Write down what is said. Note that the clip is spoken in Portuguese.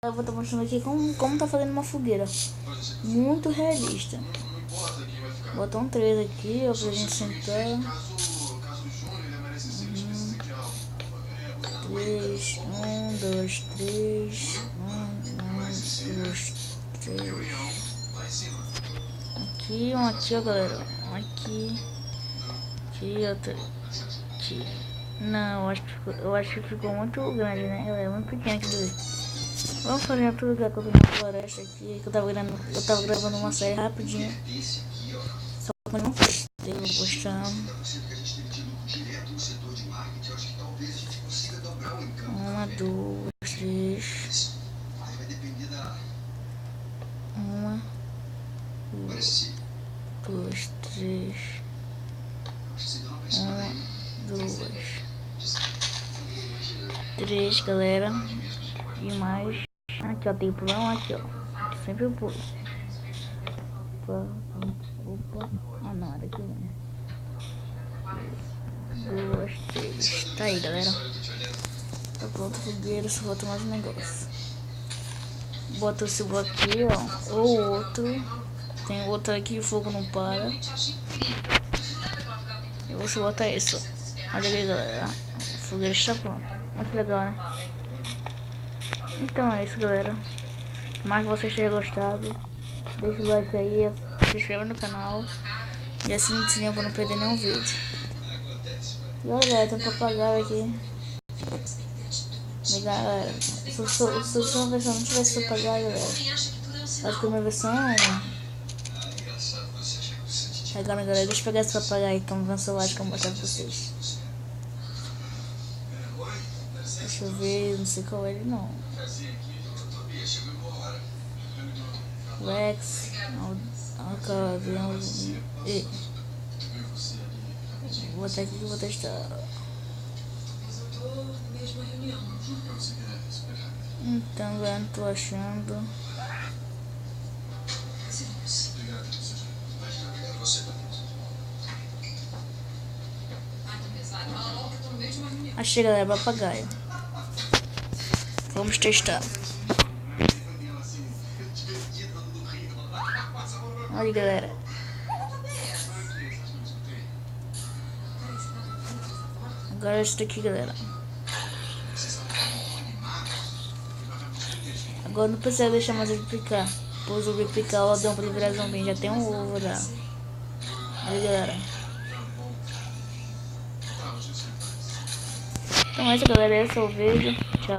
Eu vou estar mostrando aqui como tá fazendo uma fogueira. Muito realista. Botar um 3 aqui, ó, pra gente sentar. 3, 1, 2, 3. 1, 2, 3. Aqui, um aqui, ó, galera. Um aqui. Aqui, outro. Aqui. Não, eu acho que ficou muito grande, né? É muito pequeno aqui do. Vamos fazer outro lugar que eu tô na floresta aqui, que eu tava gravando uma série rapidinho. Só que eu não postei, vou postar. Uma, duas, três. Uma, duas, três. Uma, duas, três, galera. E mais. Aqui, ó, tem pulão aqui, ó. Sempre eu pulo. Opa. Ah, não, era aqui mesmo. Duas, três. Tá aí, galera. Tá pronto, fogueira. Só falta mais um negócio. Bota o cebo aqui, ó. Ou outro. Tem outro aqui, o fogo não para. Eu vou botar esse, ó. Olha aí, galera. A fogueira está pronta. Muito legal, né? Então é isso, galera. Espero que vocês tenham gostado. Deixa o like aí, se inscreva no canal e assina o sininho para não perder nenhum vídeo. E olha, galera, tem um papagaio aqui. E galera, se a sua versão não tivesse papagaio, galera, acho que a minha versão é uma. Agora, galera, deixa eu pegar esse papagaio que é uma versão que eu vou mostrar pra vocês. Deixa eu ver, não sei qual é ele não. Rex, avião. Vou botar aqui que eu vou testar. Então, galera, não tô achando. Achei, galera, papagaio. Vamos testar. Olha, galera. Agora esse daqui, galera. Agora não precisa deixar mais ele picar. Pois o picar o Adão pra ele virar zumbi. Já tem um ovo já. Aí, galera. Então é isso, galera. Esse é o vídeo. Tchau.